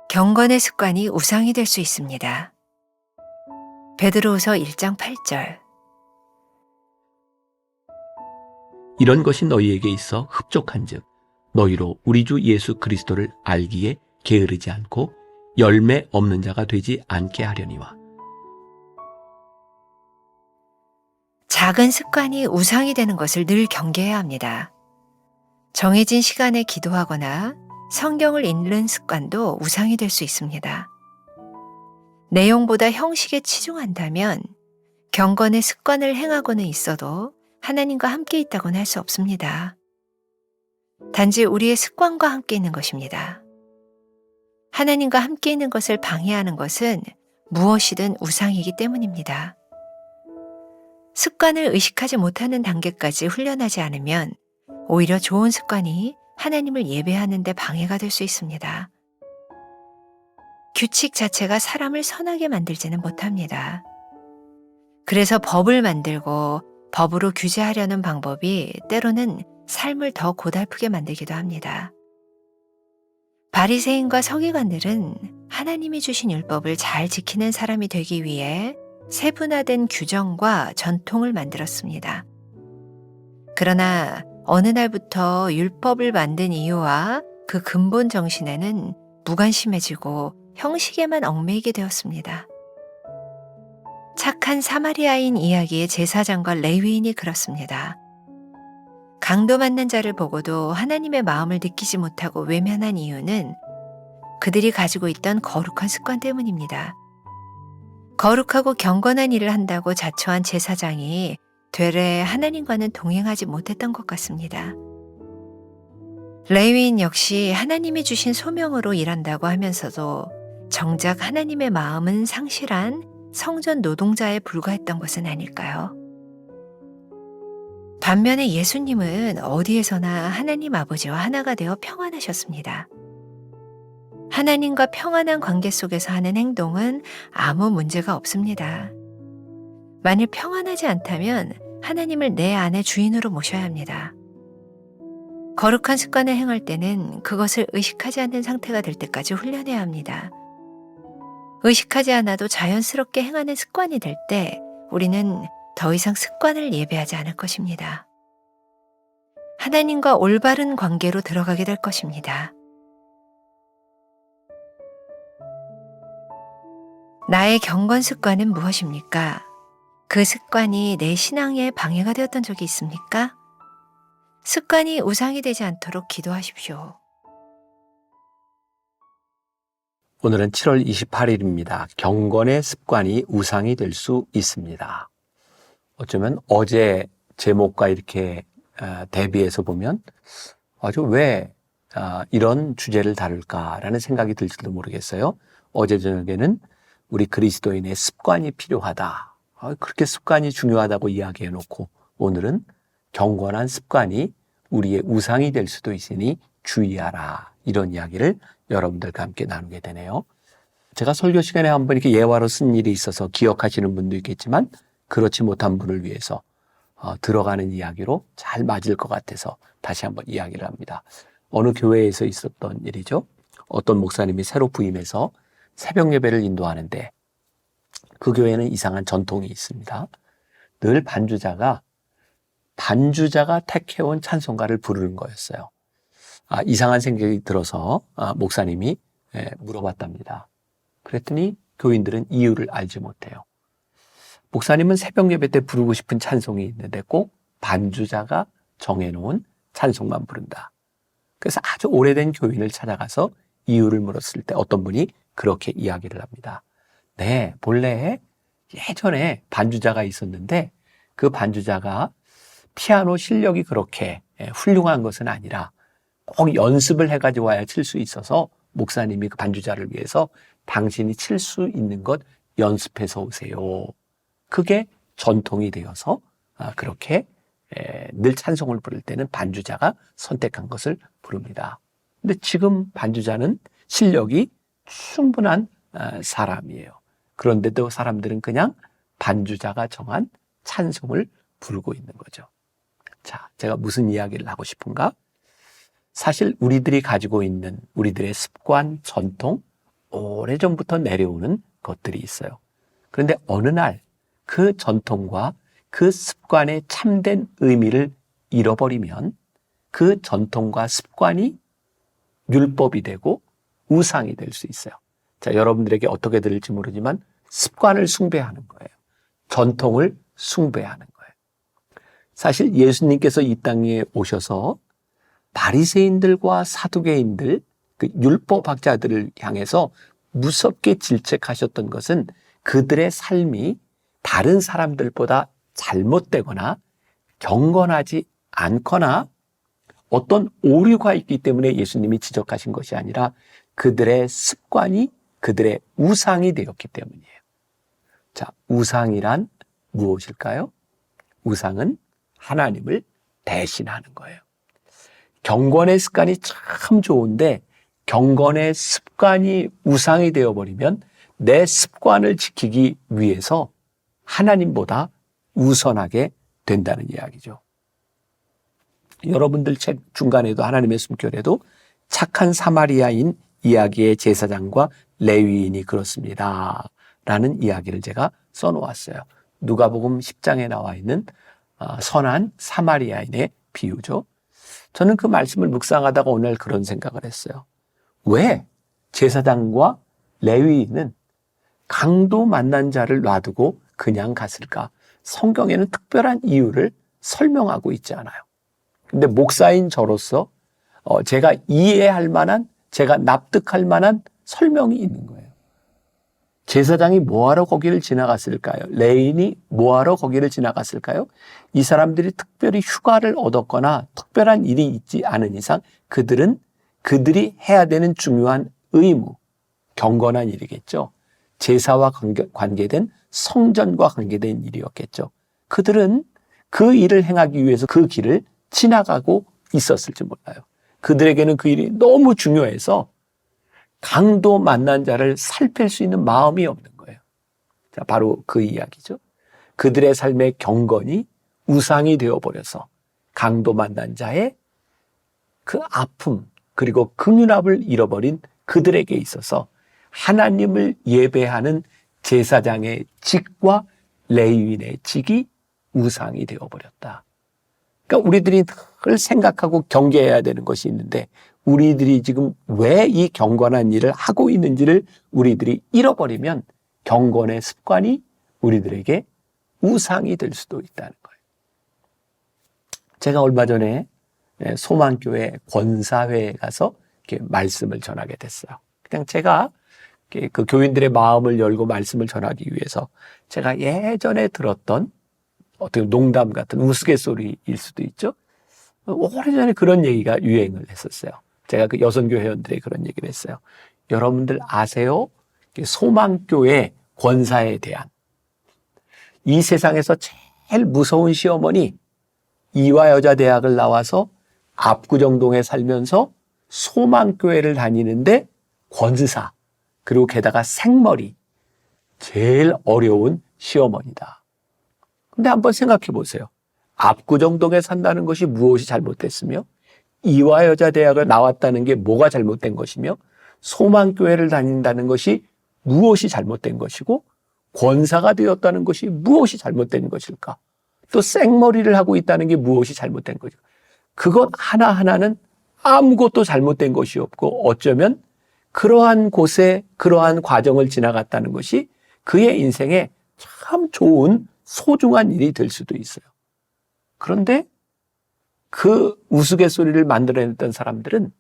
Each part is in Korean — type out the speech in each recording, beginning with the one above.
경건의 습관이 우상이 될 수 있습니다. 베드로후서 1장 8절. 이런 것이 너희에게 있어 흡족한즉 너희로 우리 주 예수 그리스도를 알기에 게으르지 않고 열매 없는 자가 되지 않게 하려니와. 작은 습관이 우상이 되는 것을 늘 경계해야 합니다. 정해진 시간에 기도하거나 성경을 읽는 습관도 우상이 될 수 있습니다. 내용보다 형식에 치중한다면 경건의 습관을 행하고는 있어도 하나님과 함께 있다고는 할 수 없습니다. 단지 우리의 습관과 함께 있는 것입니다. 하나님과 함께 있는 것을 방해하는 것은 무엇이든 우상이기 때문입니다. 습관을 의식하지 못하는 단계까지 훈련하지 않으면 오히려 좋은 습관이 하나님을 예배하는 데 방해가 될 수 있습니다. 규칙 자체가 사람을 선하게 만들지는 못합니다. 그래서 법을 만들고 법으로 규제하려는 방법이 때로는 삶을 더 고달프게 만들기도 합니다. 바리새인과 서기관들은 하나님이 주신 율법을 잘 지키는 사람이 되기 위해 세분화된 규정과 전통을 만들었습니다. 그러나 어느 날부터 율법을 만든 이유와 그 근본 정신에는 무관심해지고 형식에만 얽매이게 되었습니다. 착한 사마리아인 이야기의 제사장과 레위인이 그렇습니다. 강도 맞는 자를 보고도 하나님의 마음을 느끼지 못하고 외면한 이유는 그들이 가지고 있던 거룩한 습관 때문입니다. 거룩하고 경건한 일을 한다고 자처한 제사장이 되레 하나님과는 동행하지 못했던 것 같습니다. 레위인 역시 하나님이 주신 소명으로 일한다고 하면서도 정작 하나님의 마음은 상실한 성전 노동자에 불과했던 것은 아닐까요? 반면에 예수님은 어디에서나 하나님 아버지와 하나가 되어 평안하셨습니다. 하나님과 평안한 관계 속에서 하는 행동은 아무 문제가 없습니다. 만일 평안하지 않다면 하나님을 내 안의 주인으로 모셔야 합니다. 거룩한 습관을 행할 때는 그것을 의식하지 않는 상태가 될 때까지 훈련해야 합니다. 의식하지 않아도 자연스럽게 행하는 습관이 될 때 우리는 더 이상 습관을 예배하지 않을 것입니다. 하나님과 올바른 관계로 들어가게 될 것입니다. 나의 경건 습관은 무엇입니까? 그 습관이 내 신앙에 방해가 되었던 적이 있습니까? 습관이 우상이 되지 않도록 기도하십시오. 오늘은 7월 28일입니다. 경건의 습관이 우상이 될 수 있습니다. 어쩌면 어제 제목과 이렇게 대비해서 보면 아주 왜 이런 주제를 다룰까라는 생각이 들지도 모르겠어요. 어제 저녁에는 우리 그리스도인의 습관이 필요하다. 그렇게 습관이 중요하다고 이야기해놓고 오늘은 경건한 습관이 우리의 우상이 될 수도 있으니 주의하라. 이런 이야기를 여러분들과 함께 나누게 되네요. 제가 설교 시간에 한번 이렇게 예화로 쓴 일이 있어서 기억하시는 분도 있겠지만 그렇지 못한 분을 위해서 들어가는 이야기로 잘 맞을 것 같아서 다시 한번 이야기를 합니다. 어느 교회에서 있었던 일이죠. 어떤 목사님이 새로 부임해서 새벽 예배를 인도하는데 그 교회는 이상한 전통이 있습니다. 늘 반주자가 택해온 찬송가를 부르는 거였어요. 이상한 생각이 들어서 목사님이 물어봤답니다. 그랬더니 교인들은 이유를 알지 못해요. 목사님은 새벽 예배 때 부르고 싶은 찬송이 있는데 꼭 반주자가 정해놓은 찬송만 부른다. 그래서 아주 오래된 교인을 찾아가서 이유를 물었을 때 어떤 분이 그렇게 이야기를 합니다. 네, 본래 예전에 반주자가 있었는데 그 반주자가 피아노 실력이 그렇게 훌륭한 것은 아니라 꼭 연습을 해가지고 와야 칠 수 있어서 목사님이 그 반주자를 위해서 당신이 칠 수 있는 것 연습해서 오세요. 그게 전통이 되어서 그렇게 늘 찬송을 부를 때는 반주자가 선택한 것을 부릅니다. 근데 지금 반주자는 실력이 충분한 사람이에요. 그런데도 사람들은 그냥 반주자가 정한 찬송을 부르고 있는 거죠. 자, 제가 무슨 이야기를 하고 싶은가? 사실 우리들이 가지고 있는 우리들의 습관, 전통, 오래전부터 내려오는 것들이 있어요. 그런데 어느 날 그 전통과 그 습관의 참된 의미를 잃어버리면 그 전통과 습관이 율법이 되고 우상이 될 수 있어요. 자, 여러분들에게 어떻게 들릴지 모르지만 습관을 숭배하는 거예요. 전통을 숭배하는 거예요. 사실 예수님께서 이 땅에 오셔서 바리새인들과 사두개인들, 그 율법학자들을 향해서 무섭게 질책하셨던 것은 그들의 삶이 다른 사람들보다 잘못되거나 경건하지 않거나 어떤 오류가 있기 때문에 예수님이 지적하신 것이 아니라 그들의 습관이 그들의 우상이 되었기 때문이에요. 자, 우상이란 무엇일까요? 우상은 하나님을 대신하는 거예요. 경건의 습관이 참 좋은데 경건의 습관이 우상이 되어버리면 내 습관을 지키기 위해서 하나님보다 우선하게 된다는 이야기죠. 여러분들 책 중간에도 하나님의 숨결에도 착한 사마리아인 이야기의 제사장과 레위인이 그렇습니다 라는 이야기를 제가 써놓았어요. 누가복음 10장에 나와 있는 선한 사마리아인의 비유죠. 저는 그 말씀을 묵상하다가 오늘 그런 생각을 했어요. 왜 제사장과 레위인은 강도 만난 자를 놔두고 그냥 갔을까? 성경에는 특별한 이유를 설명하고 있지 않아요. 근데 목사인 저로서 제가 이해할 만한, 제가 납득할 만한 설명이 있는 거예요. 제사장이 뭐하러 거기를 지나갔을까요? 레인이 뭐하러 거기를 지나갔을까요? 이 사람들이 특별히 휴가를 얻었거나 특별한 일이 있지 않은 이상 그들이 해야 되는 중요한 의무, 경건한 일이겠죠. 제사와 관계된 성전과 관계된 일이었겠죠. 그들은 그 일을 행하기 위해서 그 길을 지나가고 있었을지 몰라요. 그들에게는 그 일이 너무 중요해서 강도 만난 자를 살필 수 있는 마음이 없는 거예요. 자, 바로 그 이야기죠. 그들의 삶의 경건이 우상이 되어버려서 강도 만난 자의 그 아픔 그리고 긍휼함을 잃어버린 그들에게 있어서 하나님을 예배하는 제사장의 직과 레위인의 직이 우상이 되어버렸다. 그러니까 우리들이 늘 생각하고 경계해야 되는 것이 있는데 우리들이 지금 왜 이 경건한 일을 하고 있는지를 우리들이 잃어버리면 경건의 습관이 우리들에게 우상이 될 수도 있다는 거예요. 제가 얼마 전에 소망교회 권사회에 가서 이렇게 말씀을 전하게 됐어요. 그냥 제가 그 교인들의 마음을 열고 말씀을 전하기 위해서 제가 예전에 들었던 어떻게 농담 같은 우스갯소리일 수도 있죠. 오래전에 그런 얘기가 유행을 했었어요. 제가 그 여성교 회원들의 그런 얘기를 했어요. 여러분들 아세요? 소망교회 권사에 대한 이 세상에서 제일 무서운 시어머니 이화여자대학을 나와서 압구정동에 살면서 소망교회를 다니는데 권사 그리고 게다가 생머리 제일 어려운 시어머니다. 근데 한번 생각해 보세요. 압구정동에 산다는 것이 무엇이 잘못됐으며 이화여자대학을 나왔다는 게 뭐가 잘못된 것이며 소망교회를 다닌다는 것이 무엇이 잘못된 것이고 권사가 되었다는 것이 무엇이 잘못된 것일까? 또 생머리를 하고 있다는 게 무엇이 잘못된 것일까? 그것 하나하나는 아무것도 잘못된 것이 없고 어쩌면 그러한 곳에 그러한 과정을 지나갔다는 것이 그의 인생에 참 좋은 소중한 일이 될 수도 있어요. 그런데 그 우스갯소리를 만들어냈던 사람들은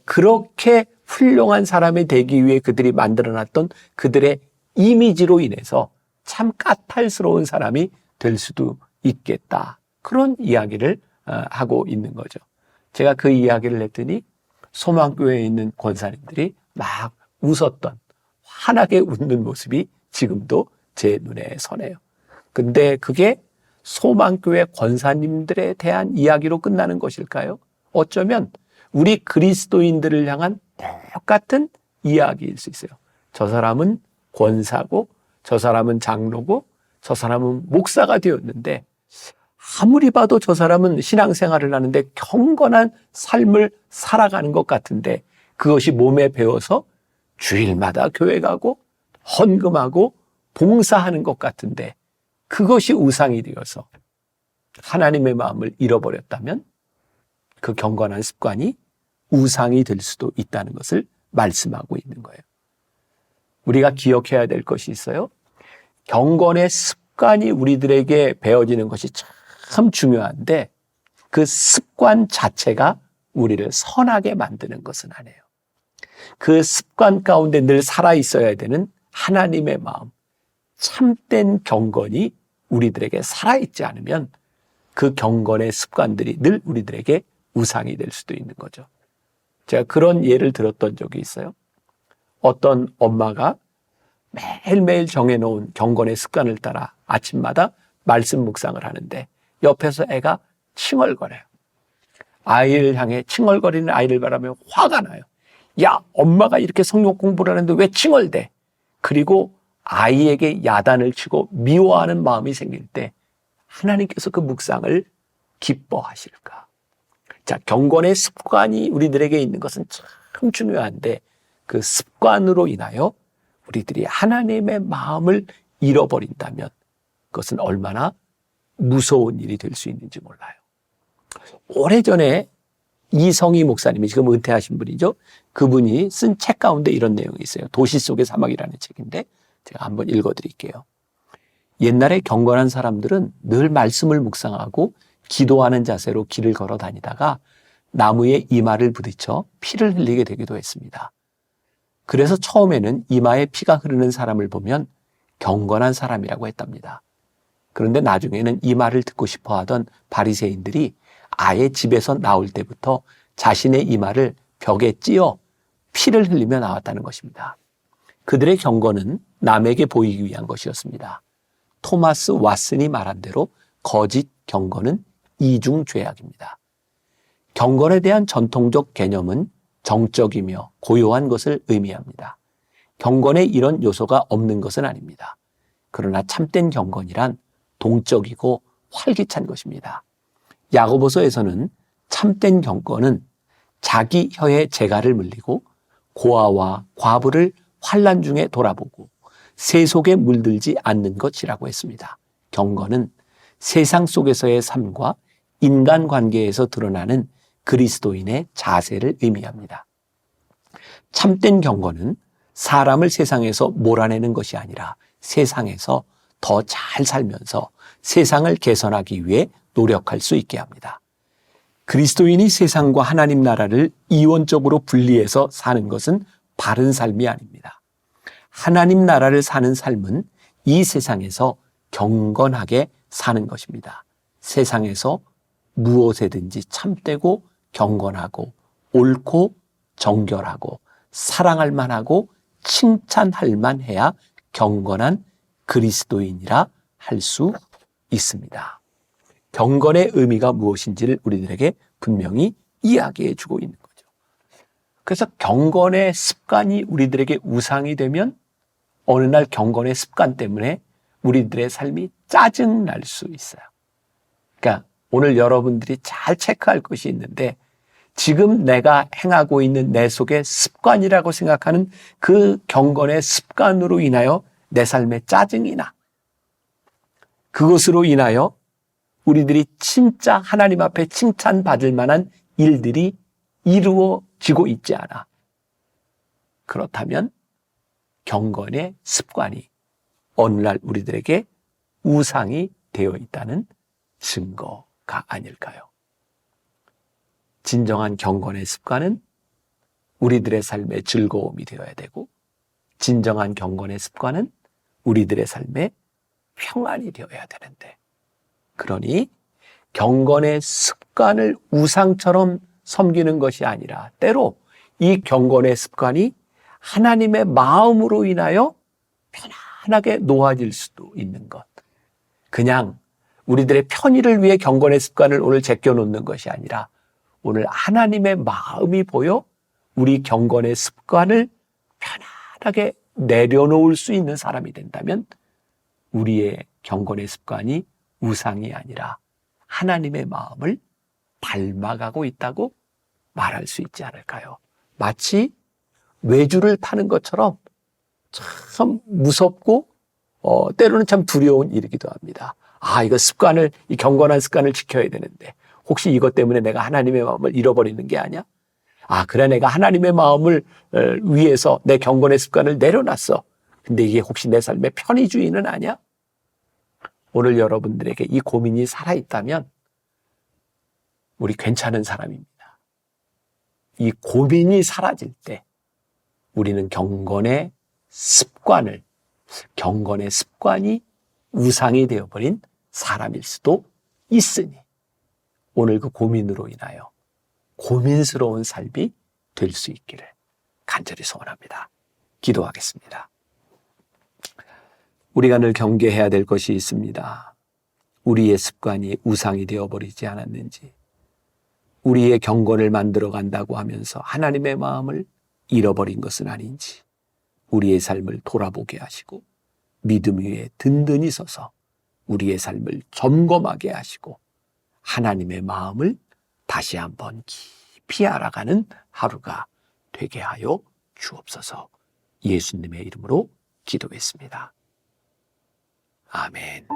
그렇게 훌륭한 사람이 되기 위해 그들이 만들어놨던 그들의 이미지로 인해서 참 까탈스러운 사람이 될 수도 있겠다. 그런 이야기를 하고 있는 거죠. 제가 그 이야기를 했더니 소망교회에 있는 권사님들이 막 웃었던 환하게 웃는 모습이 지금도 제 눈에 서네요. 근데 그게 소망교회 권사님들에 대한 이야기로 끝나는 것일까요? 어쩌면 우리 그리스도인들을 향한 똑같은 이야기일 수 있어요. 저 사람은 권사고 저 사람은 장로고 저 사람은 목사가 되었는데 아무리 봐도 저 사람은 신앙생활을 하는데 경건한 삶을 살아가는 것 같은데 그것이 몸에 배어서 주일마다 교회 가고 헌금하고 봉사하는 것 같은데 그것이 우상이 되어서 하나님의 마음을 잃어버렸다면 그 경건한 습관이 우상이 될 수도 있다는 것을 말씀하고 있는 거예요. 우리가 기억해야 될 것이 있어요. 경건의 습관이 우리들에게 배어지는 것이 참 중요한데 그 습관 자체가 우리를 선하게 만드는 것은 아니에요. 그 습관 가운데 늘 살아있어야 되는 하나님의 마음, 참된 경건이 우리들에게 살아있지 않으면 그 경건의 습관들이 늘 우리들에게 우상이 될 수도 있는 거죠. 제가 그런 예를 들었던 적이 있어요. 어떤 엄마가 매일매일 정해놓은 경건의 습관을 따라 아침마다 말씀 묵상을 하는데 옆에서 애가 칭얼거려요. 아이를 향해 칭얼거리는 아이를 바라며 화가 나요. 야, 엄마가 이렇게 성경 공부를 하는데 왜 칭얼대? 그리고 아이에게 야단을 치고 미워하는 마음이 생길 때 하나님께서 그 묵상을 기뻐하실까? 자, 경건의 습관이 우리들에게 있는 것은 참 중요한데 그 습관으로 인하여 우리들이 하나님의 마음을 잃어버린다면 그것은 얼마나 무서운 일이 될 수 있는지 몰라요. 오래전에 이성희 목사님이 지금 은퇴하신 분이죠. 그분이 쓴 책 가운데 이런 내용이 있어요. 도시 속의 사막이라는 책인데 제가 한번 읽어드릴게요. 옛날에 경건한 사람들은 늘 말씀을 묵상하고 기도하는 자세로 길을 걸어 다니다가 나무에 이마를 부딪혀 피를 흘리게 되기도 했습니다. 그래서 처음에는 이마에 피가 흐르는 사람을 보면 경건한 사람이라고 했답니다. 그런데 나중에는 이 말을 듣고 싶어 하던 바리새인들이 아예 집에서 나올 때부터 자신의 이마를 벽에 찧어 피를 흘리며 나왔다는 것입니다. 그들의 경건은 남에게 보이기 위한 것이었습니다. 토마스 왓슨이 말한 대로 거짓 경건은 이중죄악입니다. 경건에 대한 전통적 개념은 정적이며 고요한 것을 의미합니다. 경건에 이런 요소가 없는 것은 아닙니다. 그러나 참된 경건이란 동적이고 활기찬 것입니다. 야고보서에서는 참된 경건은 자기 혀의 재갈을 물리고 고아와 과부를 환난 중에 돌아보고 세속에 물들지 않는 것이라고 했습니다. 경건은 세상 속에서의 삶과 인간관계에서 드러나는 그리스도인의 자세를 의미합니다. 참된 경건은 사람을 세상에서 몰아내는 것이 아니라 세상에서 더 잘 살면서 세상을 개선하기 위해 노력할 수 있게 합니다. 그리스도인이 세상과 하나님 나라를 이원적으로 분리해서 사는 것은 바른 삶이 아닙니다. 하나님 나라를 사는 삶은 이 세상에서 경건하게 사는 것입니다. 세상에서 무엇에든지 참되고 경건하고 옳고 정결하고 사랑할 만하고 칭찬할 만해야 경건한 그리스도인이라 할 수 있습니다. 경건의 의미가 무엇인지를 우리들에게 분명히 이야기해 주고 있는 거죠. 그래서 경건의 습관이 우리들에게 우상이 되면 어느 날 경건의 습관 때문에 우리들의 삶이 짜증날 수 있어요. 그러니까 오늘 여러분들이 잘 체크할 것이 있는데 지금 내가 행하고 있는 내 속의 습관이라고 생각하는 그 경건의 습관으로 인하여 내 삶에 짜증이 나. 그것으로 인하여 우리들이 진짜 하나님 앞에 칭찬받을 만한 일들이 이루어지고 있지 않아. 그렇다면 경건의 습관이 어느 날 우리들에게 우상이 되어 있다는 증거가 아닐까요? 진정한 경건의 습관은 우리들의 삶의 즐거움이 되어야 되고 진정한 경건의 습관은 우리들의 삶의 평안이 되어야 되는데 그러니 경건의 습관을 우상처럼 섬기는 것이 아니라 때로 이 경건의 습관이 하나님의 마음으로 인하여 편안하게 놓아질 수도 있는 것. 그냥 우리들의 편의를 위해 경건의 습관을 오늘 제껴놓는 것이 아니라 오늘 하나님의 마음이 보여 우리 경건의 습관을 편안하게 내려놓을 수 있는 사람이 된다면 우리의 경건의 습관이 우상이 아니라 하나님의 마음을 닮아가고 있다고 말할 수 있지 않을까요? 마치 외주를 파는 것처럼 참 무섭고 때로는 참 두려운 일이기도 합니다. 이거 이 경건한 습관을 지켜야 되는데 혹시 이것 때문에 내가 하나님의 마음을 잃어버리는 게 아니야? 그래, 내가 하나님의 마음을 위해서 내 경건의 습관을 내려놨어. 근데 이게 혹시 내 삶의 편의주의는 아니야? 오늘 여러분들에게 이 고민이 살아있다면 우리 괜찮은 사람입니다. 이 고민이 사라질 때 우리는 경건의 습관이 우상이 되어버린 사람일 수도 있으니 오늘 그 고민으로 인하여 고민스러운 삶이 될 수 있기를 간절히 소원합니다. 기도하겠습니다. 우리가 늘 경계해야 될 것이 있습니다. 우리의 습관이 우상이 되어버리지 않았는지, 우리의 경건을 만들어 간다고 하면서 하나님의 마음을 잃어버린 것은 아닌지 우리의 삶을 돌아보게 하시고 믿음 위에 든든히 서서 우리의 삶을 점검하게 하시고 하나님의 마음을 다시 한번 깊이 알아가는 하루가 되게 하여 주옵소서. 예수님의 이름으로 기도했습니다. 아멘.